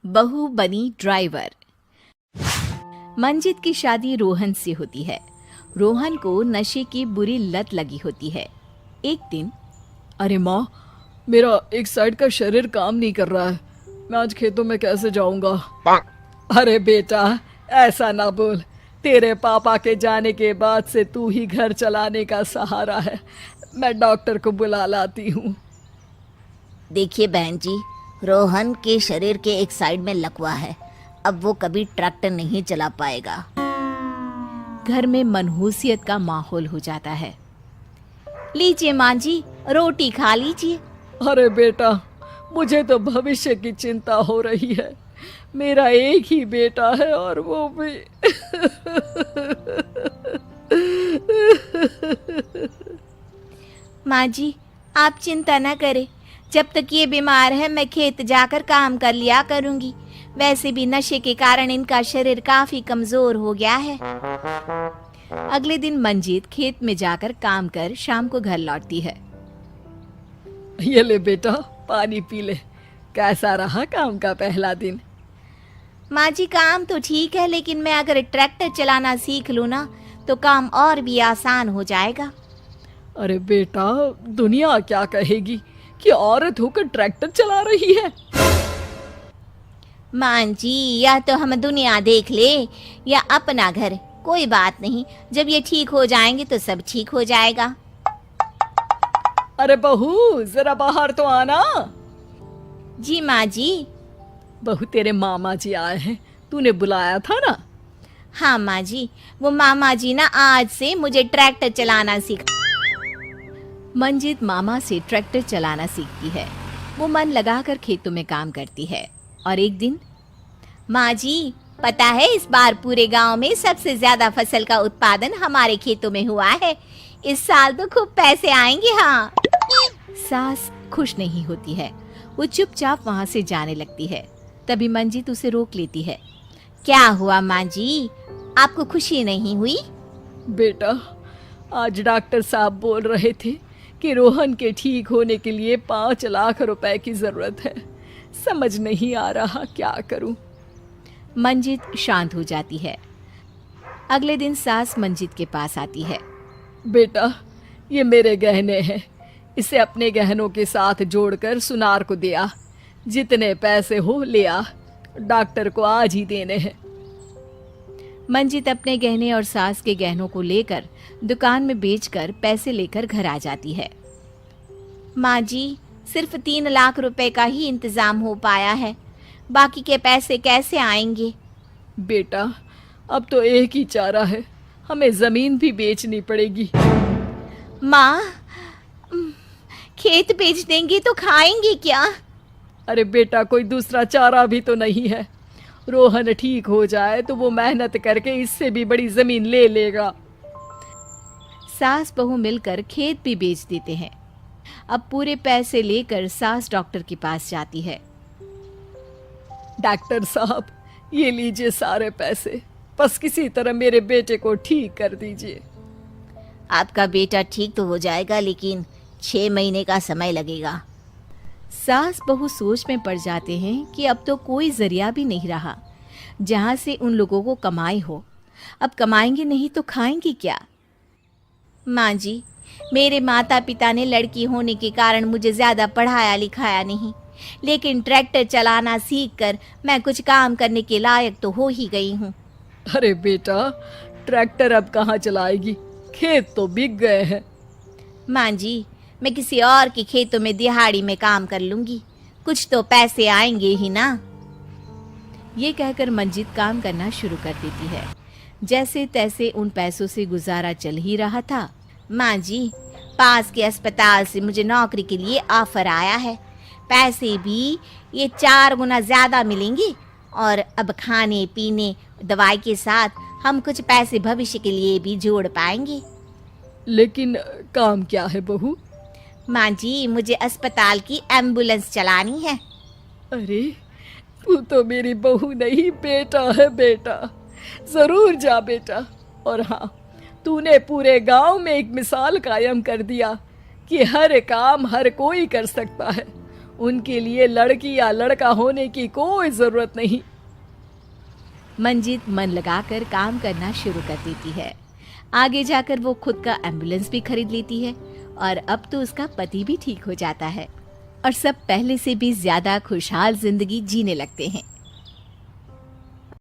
बहू बनी ड्राइवर। मंजित की शादी रोहन से होती है। रोहन को नशे की बुरी लत लगी होती है। एक दिन, अरे माँ, मेरा एक साइड का शरीर काम नहीं कर रहा है। मैं आज खेतों में कैसे जाऊंगा? अरे बेटा, ऐसा ना बोल। तेरे पापा के जाने के बाद से तू ही घर चलाने का सहारा है। मैं डॉक्टर को बुला लाती हूँ। देखिए बहन जी, रोहन के शरीर के एक साइड में लकवा है। अब वो कभी ट्रैक्टर नहीं चला पाएगा। घर में मनहूसियत का माहौल हो जाता है। लीजिए माँ जी, रोटी खा लीजिए। अरे बेटा, मुझे तो भविष्य की चिंता हो रही है। मेरा एक ही बेटा है और वो भी माँ जी, आप चिंता न करें। जब तक ये बीमार है मैं खेत जाकर काम कर लिया करूंगी। वैसे भी नशे के कारण इनका शरीर काफी कमजोर हो गया है। अगले दिन मंजीत खेत में जाकर काम कर शाम को घर लौटती है। ये ले बेटा, पानी पी ले। कैसा रहा काम का पहला दिन? माँ जी, काम तो ठीक है, लेकिन मैं अगर ट्रैक्टर चलाना सीख लूँ ना तो काम और भी आसान हो जाएगा। अरे बेटा, दुनिया क्या कहेगी कि औरत होकर ट्रैक्टर चला रही है। माँ जी, या तो हम दुनिया देख ले या अपना घर, कोई बात नहीं। जब ये ठीक हो जाएंगे तो सब ठीक हो जाएगा। अरे बहू, जरा बाहर तो आना। जी माँ जी। बहू, तेरे मामा जी आए हैं, तूने बुलाया था ना? हाँ माँ जी, वो मामा जी ना आज से मुझे ट्रैक्टर चलाना सीखा। मंजित मामा से ट्रैक्टर चलाना सीखती है। वो मन लगाकर खेतों में काम करती है। और एक दिन, माँ जी, पता है इस बार पूरे गांव में सबसे ज्यादा फसल का उत्पादन हमारे खेतों में हुआ है। इस साल तो खूब पैसे आएंगे। हाँ। सास खुश नहीं होती है। वो चुपचाप वहां से जाने लगती है। तभी मंजित उसे रोक लेती है। क्या हुआ माँ जी, आपको खुशी नहीं हुई? बेटा, आज डॉक्टर साहब बोल रहे थे कि रोहन के ठीक होने के लिए 5 लाख रुपए की जरूरत है। समझ नहीं आ रहा क्या करूं। मंजित शांत हो जाती है। अगले दिन सास मंजित के पास आती है। बेटा, ये मेरे गहने हैं। इसे अपने गहनों के साथ जोड़कर सुनार को दे आ। जितने पैसे हो ले आ। डॉक्टर को आज ही देने हैं। मंजित अपने गहने और सास के गहनों को लेकर दुकान में बेचकर पैसे लेकर घर आ जाती है। माँ जी, सिर्फ 3 लाख रुपए का ही इंतजाम हो पाया है। बाकी के पैसे कैसे आएंगे? बेटा, अब तो एक ही चारा है, हमें जमीन भी बेचनी पड़ेगी। माँ, खेत बेच देंगे तो खाएंगे क्या? अरे बेटा, कोई दूसरा चारा भी तो नहीं है। रोहन ठीक हो जाए तो वो मेहनत करके इससे भी बड़ी जमीन ले लेगा। सास बहू मिलकर खेत भी बेच देते हैं। अब पूरे पैसे लेकर सास डॉक्टर के पास जाती है। डॉक्टर साहब, ये लीजिए सारे पैसे। बस किसी तरह मेरे बेटे को ठीक कर दीजिए। आपका बेटा ठीक तो हो जाएगा, लेकिन 6 महीने का समय लगेगा। सास बहू सोच में पड़ जाते हैं कि अब तो कोई जरिया भी नहीं रहा जहां से उन लोगों को कमाई हो। अब कमाएंगे नहीं तो खाएंगे क्या? माँ जी, मेरे माता पिता ने लड़की होने के कारण मुझे ज्यादा पढ़ाया लिखाया नहीं, लेकिन ट्रैक्टर चलाना सीखकर मैं कुछ काम करने के लायक तो हो ही गई हूँ। अरे बेटा, ट्रैक्टर अब कहाँ चलाएगी? खेत तो बिक गए हैं। माँ जी, मैं किसी और के खेतों में दिहाड़ी में काम कर लूंगी, कुछ तो पैसे आएंगे ही ना। ये कहकर मंजित काम करना शुरू कर देती है। जैसे तैसे उन पैसों से गुजारा चल ही रहा था। माँ जी, पास के अस्पताल से मुझे नौकरी के लिए ऑफर आया है। पैसे भी ये 4 गुना ज्यादा मिलेंगे और अब खाने पीने दवाई के साथ हम कुछ पैसे भविष्य के लिए भी जोड़ पाएंगे। लेकिन काम क्या है बहू? माँ जी, मुझे अस्पताल की एम्बुलेंस चलानी है। अरे, तू तो मेरी बहू नहीं, बेटा है बेटा। जरूर जा बेटा। और हाँ, तूने पूरे गांव में एक मिसाल कायम कर दिया कि हर काम हर कोई कर सकता है। उनके लिए लड़की या लड़का होने की कोई जरूरत नहीं। मंजित मन लगाकर काम करना शुरू कर देती है। आगे जाकर वो खुद का एम्बुलेंस भी खरीद लेती है और अब तो उसका पति भी ठीक हो जाता है और सब पहले से भी ज्यादा खुशहाल जिंदगी जीने लगते हैं।